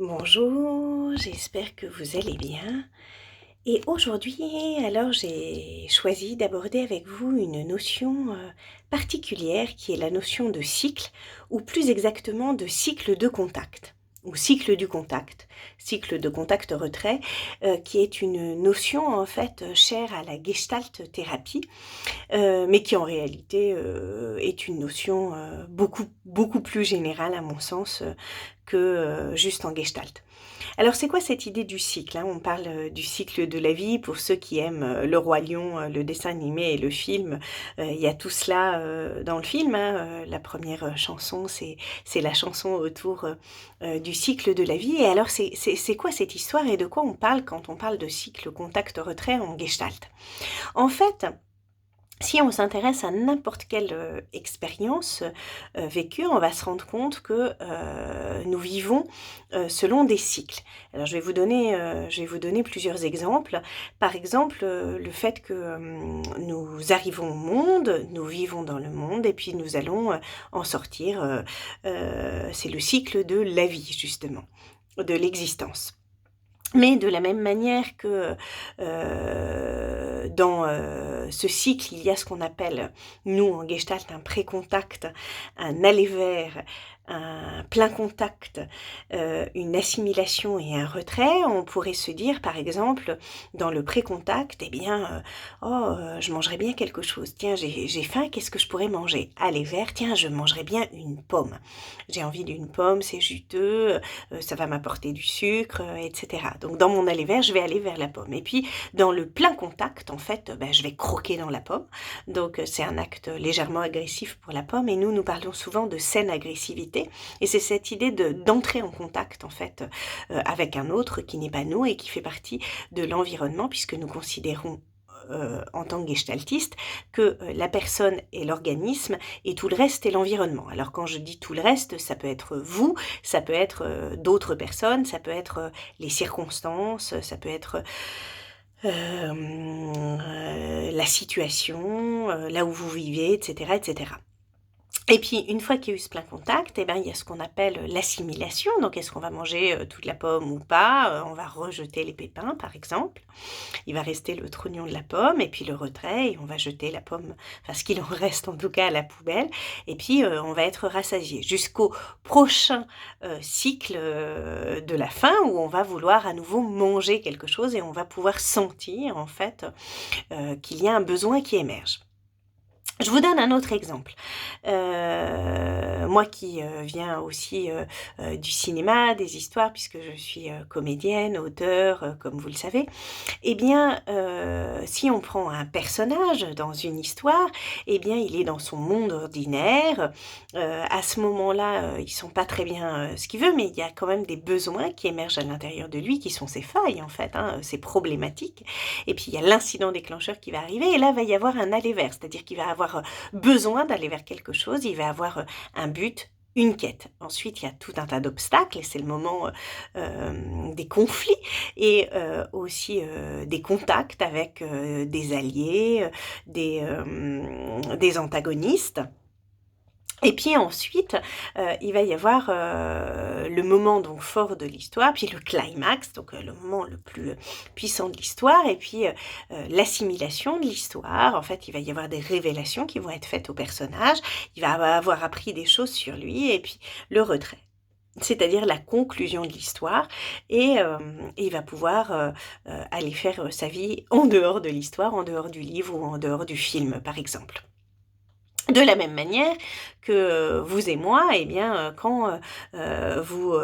Bonjour, j'espère que vous allez bien. Et aujourd'hui, alors j'ai choisi d'aborder avec vous une notion particulière qui est la notion de cycle, ou plus exactement de cycle de contact, ou cycle du contact, cycle de contact-retrait, qui est une notion en fait chère à la Gestalt thérapie, mais qui en réalité est une notion beaucoup plus générale à mon sens que juste en Gestalt. Alors c'est quoi cette idée du cycle, hein? On parle du cycle de la vie pour ceux qui aiment Le Roi Lion, le dessin animé et le film. Il y a tout cela dans le film, hein. La première chanson, c'est la chanson autour du cycle de la vie. Et alors c'est quoi cette histoire et de quoi on parle quand on parle de cycle contact-retrait en Gestalt? En fait, si on s'intéresse à n'importe quelle expérience vécue, on va se rendre compte que nous vivons selon des cycles. Alors je vais vous donner plusieurs exemples. Par exemple, le fait que nous arrivons au monde, nous vivons dans le monde et puis nous allons en sortir. C'est le cycle de la vie, justement, de l'existence. Mais de la même manière que dans ce cycle, il y a ce qu'on appelle, nous en Gestalt, un pré-contact, un aller vers, un plein contact, une assimilation et un retrait. On pourrait se dire, par exemple, dans le pré-contact, eh bien, je mangerais bien quelque chose. Tiens, j'ai faim, qu'est-ce que je pourrais manger? Aller vers, tiens, je mangerais bien une pomme. J'ai envie d'une pomme, c'est juteux, ça va m'apporter du sucre, etc. Donc dans mon aller vers, je vais aller vers la pomme. Et puis dans le plein contact, en fait, je vais croquer dans la pomme. Donc c'est un acte légèrement agressif pour la pomme. Et nous parlons souvent de saine agressivité. Et c'est cette idée d'entrer en contact, en fait, avec un autre qui n'est pas nous et qui fait partie de l'environnement, puisque nous considérons en tant que gestaltiste, que la personne est l'organisme et tout le reste est l'environnement. Alors quand je dis tout le reste, ça peut être vous, ça peut être d'autres personnes, ça peut être les circonstances, ça peut être la situation, là où vous vivez, etc., etc. Et puis, une fois qu'il y a eu ce plein contact, eh ben, il y a ce qu'on appelle l'assimilation. Donc, est-ce qu'on va manger toute la pomme ou pas? On va rejeter les pépins, par exemple. Il va rester le trognon de la pomme et puis le retrait et on va jeter la pomme, enfin ce qu'il en reste en tout cas à la poubelle et puis on va être rassasié jusqu'au prochain cycle de la faim où on va vouloir à nouveau manger quelque chose et on va pouvoir sentir en fait qu'il y a un besoin qui émerge. Je vous donne un autre exemple. Moi qui viens aussi du cinéma, des histoires, puisque je suis comédienne, auteure, comme vous le savez, eh bien, si on prend un personnage dans une histoire, eh bien, il est dans son monde ordinaire. À ce moment-là, il sent pas très bien ce qu'il veut, mais il y a quand même des besoins qui émergent à l'intérieur de lui, qui sont ses failles, en fait, hein, ses problématiques. Et puis, il y a l'incident déclencheur qui va arriver, et là, va y avoir un aller-vers, c'est-à-dire qu'il va avoir besoin d'aller vers quelque chose, il va avoir un but, une quête. Ensuite, il y a tout un tas d'obstacles et c'est le moment des conflits et aussi des contacts avec des alliés, des antagonistes. Et puis ensuite, il va y avoir, le moment donc fort de l'histoire, puis le climax, donc le moment le plus puissant de l'histoire et puis, l'assimilation de l'histoire. En fait, il va y avoir des révélations qui vont être faites au personnage. Il va avoir appris des choses sur lui et puis le retrait. C'est-à-dire la conclusion de l'histoire et il va pouvoir, aller faire, sa vie en dehors de l'histoire, en dehors du livre ou en dehors du film, par exemple. De la même manière que vous et moi, eh bien, quand, vous,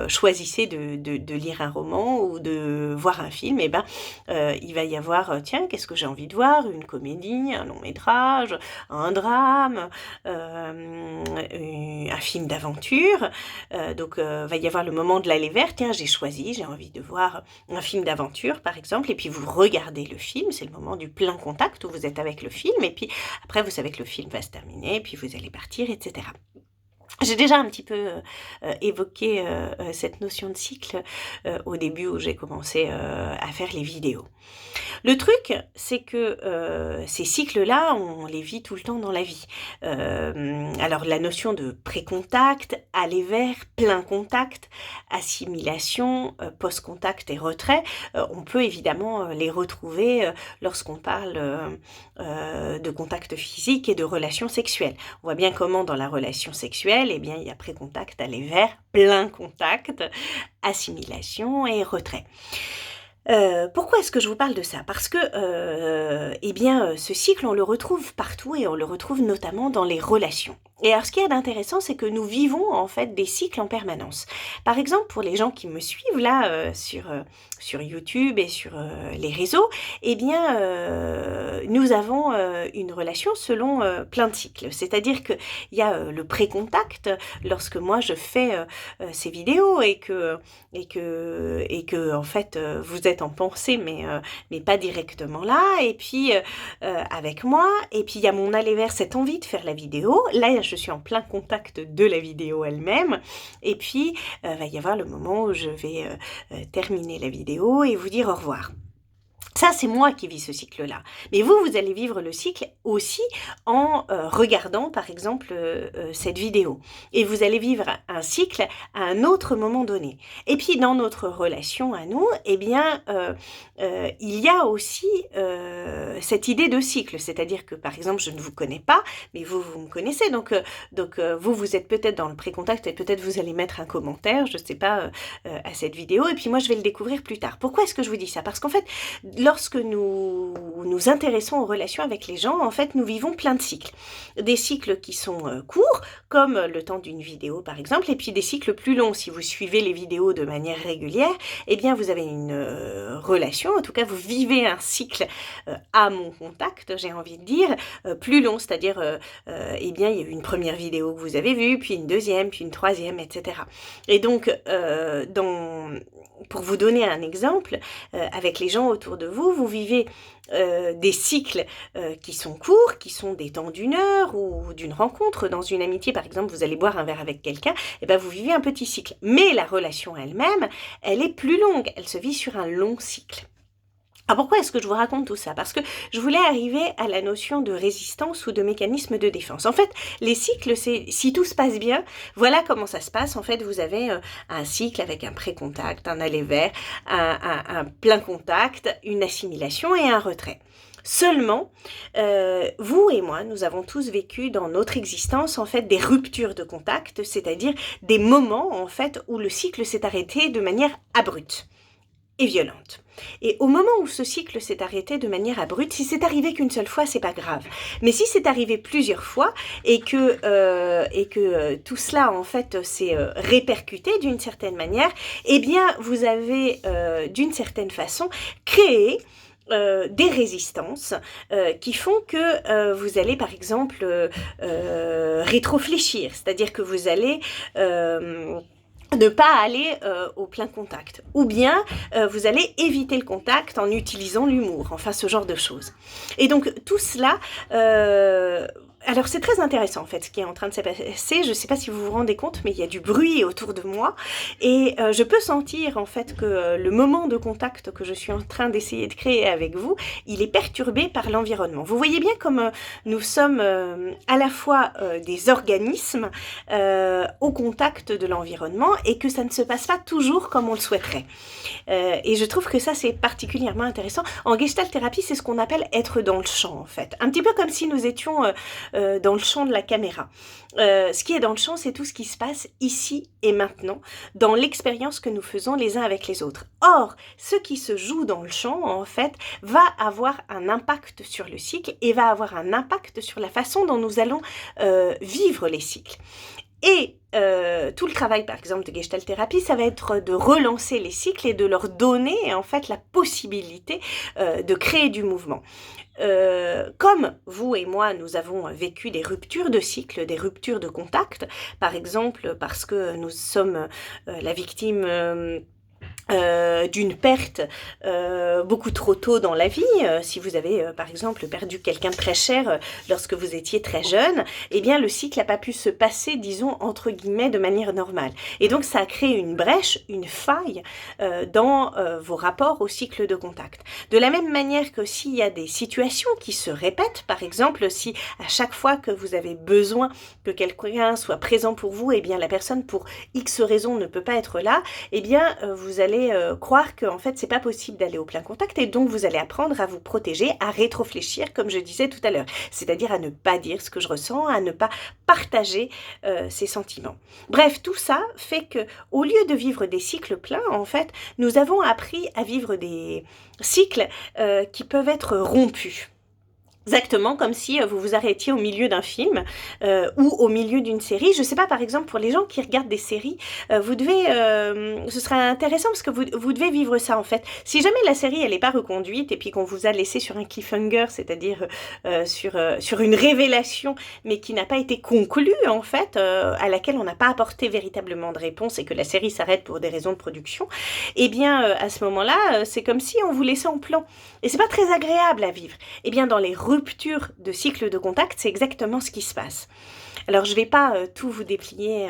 choisissez de lire un roman ou de voir un film, eh ben, il va y avoir, tiens, qu'est-ce que j'ai envie de voir? Une comédie, un long métrage, un drame, un film d'aventure, donc va y avoir le moment de l'aller vers. Tiens, j'ai choisi, j'ai envie de voir un film d'aventure, par exemple et puis vous regardez le film, c'est le moment du plein contact où vous êtes avec le film et puis après vous savez que le film va se terminer, puis vous allez partir, etc. J'ai déjà un petit peu évoqué cette notion de cycle au début où j'ai commencé à faire les vidéos. Le truc, c'est que ces cycles-là, on les vit tout le temps dans la vie. Alors la notion de pré-contact, aller vers, plein contact, assimilation, post-contact et retrait, on peut évidemment les retrouver lorsqu'on parle de contact physique et de relations sexuelles. On voit bien comment dans la relation sexuelle, eh bien, il y a pré-contact, aller vers, plein contact, assimilation et retrait. Pourquoi est-ce que je vous parle de ça? Parce que, eh bien, ce cycle, on le retrouve partout et on le retrouve notamment dans les relations. Et alors, ce qu'il y a d'intéressant, c'est que nous vivons en fait des cycles en permanence. Par exemple, pour les gens qui me suivent là sur YouTube et sur les réseaux, eh bien, nous avons une relation selon plein de cycles. C'est-à-dire qu'il y a le pré-contact, lorsque moi je fais ces vidéos et que en fait vous êtes en pensée mais pas directement là, et puis avec moi, et puis il y a mon aller vers, cette envie de faire la vidéo. Là je suis en plein contact de la vidéo elle-même, et puis va y avoir le moment où je vais terminer la vidéo et vous dire au revoir. Ça, c'est moi qui vis ce cycle-là. Mais vous, vous allez vivre le cycle aussi en regardant, par exemple, cette vidéo. Et vous allez vivre un cycle à un autre moment donné. Et puis, dans notre relation à nous, eh bien, il y a aussi cette idée de cycle. C'est-à-dire que, par exemple, je ne vous connais pas, mais vous, vous me connaissez. Donc vous, vous êtes peut-être dans le pré-contact et peut-être vous allez mettre un commentaire, je ne sais pas, à cette vidéo. Et puis moi, je vais le découvrir plus tard. Pourquoi est-ce que je vous dis ça? Parce qu'en fait, lorsque nous nous intéressons aux relations avec les gens, en fait, nous vivons plein de cycles. Des cycles qui sont courts, comme le temps d'une vidéo par exemple, et puis des cycles plus longs. Si vous suivez les vidéos de manière régulière, eh bien vous avez une relation, en tout cas vous vivez un cycle à mon contact, j'ai envie de dire, plus long, c'est-à-dire, eh bien il y a eu une première vidéo que vous avez vue, puis une deuxième, puis une troisième, etc. Et donc, pour vous donner un exemple, avec les gens autour de vous, vous vivez des cycles qui sont courts, qui sont des temps d'une heure ou d'une rencontre. Dans une amitié, par exemple, vous allez boire un verre avec quelqu'un, et ben vous vivez un petit cycle. Mais la relation elle-même, elle est plus longue, elle se vit sur un long cycle. Alors pourquoi est-ce que je vous raconte tout ça? Parce que je voulais arriver à la notion de résistance ou de mécanisme de défense. En fait, les cycles, c'est si tout se passe bien, voilà comment ça se passe. En fait, vous avez un cycle avec un pré-contact, un aller vers, un plein contact, une assimilation et un retrait. Seulement, vous et moi, nous avons tous vécu dans notre existence en fait des ruptures de contact, c'est-à-dire des moments en fait où le cycle s'est arrêté de manière abrupte et violente. Et au moment où ce cycle s'est arrêté de manière abrupte, si c'est arrivé qu'une seule fois, c'est pas grave. Mais si c'est arrivé plusieurs fois et que tout cela en fait s'est répercuté d'une certaine manière, eh bien vous avez d'une certaine façon créé des résistances qui font que vous allez par exemple rétrofléchir, c'est-à-dire que vous allez ne pas aller au plein contact. Ou bien, vous allez éviter le contact en utilisant l'humour, enfin ce genre de choses. Et donc, tout cela... alors c'est très intéressant en fait ce qui est en train de se passer, je ne sais pas si vous vous rendez compte, mais il y a du bruit autour de moi et je peux sentir en fait que le moment de contact que je suis en train d'essayer de créer avec vous, il est perturbé par l'environnement. Vous voyez bien comme nous sommes à la fois des organismes au contact de l'environnement et que ça ne se passe pas toujours comme on le souhaiterait. Et je trouve que ça c'est particulièrement intéressant. En Gestalt thérapie, c'est ce qu'on appelle être dans le champ en fait. Un petit peu comme si nous étions dans le champ de la caméra. Ce qui est dans le champ, c'est tout ce qui se passe ici et maintenant, dans l'expérience que nous faisons les uns avec les autres. Or, ce qui se joue dans le champ, en fait, va avoir un impact sur le cycle et va avoir un impact sur la façon dont nous allons vivre les cycles. Et tout le travail, par exemple, de Gestalt thérapie, ça va être de relancer les cycles et de leur donner, en fait, la possibilité de créer du mouvement. Comme vous et moi, nous avons vécu des ruptures de cycle, des ruptures de contact, par exemple, parce que nous sommes la victime d'une perte beaucoup trop tôt dans la vie, si vous avez par exemple perdu quelqu'un de très cher lorsque vous étiez très jeune, eh bien le cycle n'a pas pu se passer, disons, entre guillemets, de manière normale. Et donc ça a créé une brèche, une faille dans vos rapports au cycle de contact. De la même manière que s'il y a des situations qui se répètent, par exemple, si à chaque fois que vous avez besoin que quelqu'un soit présent pour vous, eh bien la personne pour X raisons ne peut pas être là, eh bien vous allez croire que en fait c'est pas possible d'aller au plein contact, et donc vous allez apprendre à vous protéger, à rétréfléchir comme je disais tout à l'heure, c'est-à-dire à ne pas dire ce que je ressens, à ne pas partager ces sentiments. Bref, tout ça fait que au lieu de vivre des cycles pleins, en fait, nous avons appris à vivre des cycles qui peuvent être rompus. Exactement comme si vous vous arrêtiez au milieu d'un film ou au milieu d'une série. Je ne sais pas, par exemple, pour les gens qui regardent des séries, vous devez, ce serait intéressant parce que vous devez vivre ça en fait. Si jamais la série elle n'est pas reconduite et puis qu'on vous a laissé sur un cliffhanger, c'est-à-dire sur une révélation, mais qui n'a pas été conclue en fait, à laquelle on n'a pas apporté véritablement de réponse et que la série s'arrête pour des raisons de production, eh bien à ce moment-là, c'est comme si on vous laissait en plan. Et c'est pas très agréable à vivre. Eh bien dans les rupture de cycle de contact, c'est exactement ce qui se passe. Alors je ne vais pas tout vous déplier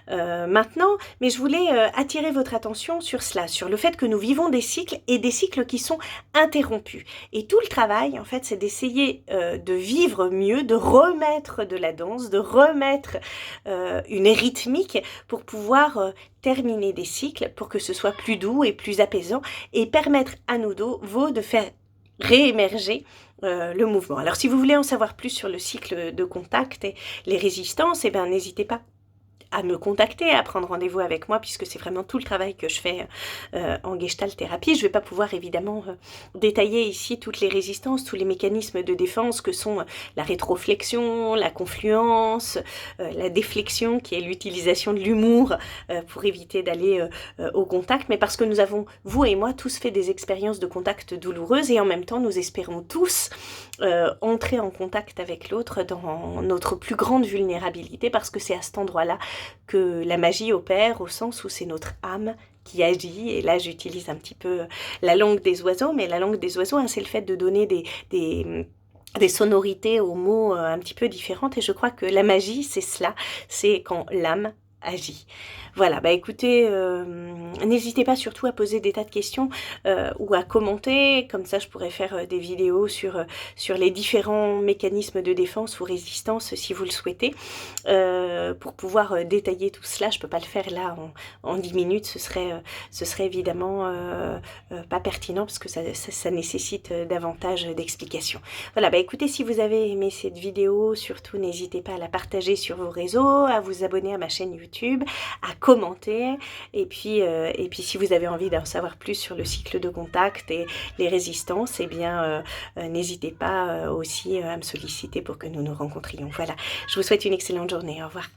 maintenant, mais je voulais attirer votre attention sur cela, sur le fait que nous vivons des cycles et des cycles qui sont interrompus. Et tout le travail, en fait, c'est d'essayer de vivre mieux, de remettre de la danse, de remettre une rythmique pour pouvoir terminer des cycles, pour que ce soit plus doux et plus apaisant, et permettre à nous de faire réémerger le mouvement. Alors si vous voulez en savoir plus sur le cycle de contact et les résistances, eh bien n'hésitez pas à me contacter, à prendre rendez-vous avec moi, puisque c'est vraiment tout le travail que je fais en Gestalt thérapie. Je ne vais pas pouvoir évidemment détailler ici toutes les résistances, tous les mécanismes de défense que sont la rétroflexion, la confluence, la déflexion, qui est l'utilisation de l'humour pour éviter d'aller au contact, mais parce que nous avons, vous et moi, tous fait des expériences de contact douloureuses, et en même temps, nous espérons tous entrer en contact avec l'autre dans notre plus grande vulnérabilité, parce que c'est à cet endroit-là que la magie opère, au sens où c'est notre âme qui agit. Et là j'utilise un petit peu la langue des oiseaux, mais la langue des oiseaux, hein, c'est le fait de donner des sonorités aux mots un petit peu différentes, et je crois que la magie c'est cela, c'est quand l'âme agit. Voilà, bah écoutez, n'hésitez pas surtout à poser des tas de questions ou à commenter, comme ça je pourrais faire des vidéos sur les différents mécanismes de défense ou résistance si vous le souhaitez, pour pouvoir détailler tout cela. Je ne peux pas le faire là en 10 minutes, ce serait évidemment pas pertinent, parce que ça nécessite davantage d'explications. Voilà, bah écoutez, si vous avez aimé cette vidéo, surtout n'hésitez pas à la partager sur vos réseaux, à vous abonner à ma chaîne YouTube, à commenter, et puis si vous avez envie d'en savoir plus sur le cycle de contact et les résistances, eh bien n'hésitez pas aussi à me solliciter pour que nous nous rencontrions. Voilà, je vous souhaite une excellente journée, au revoir.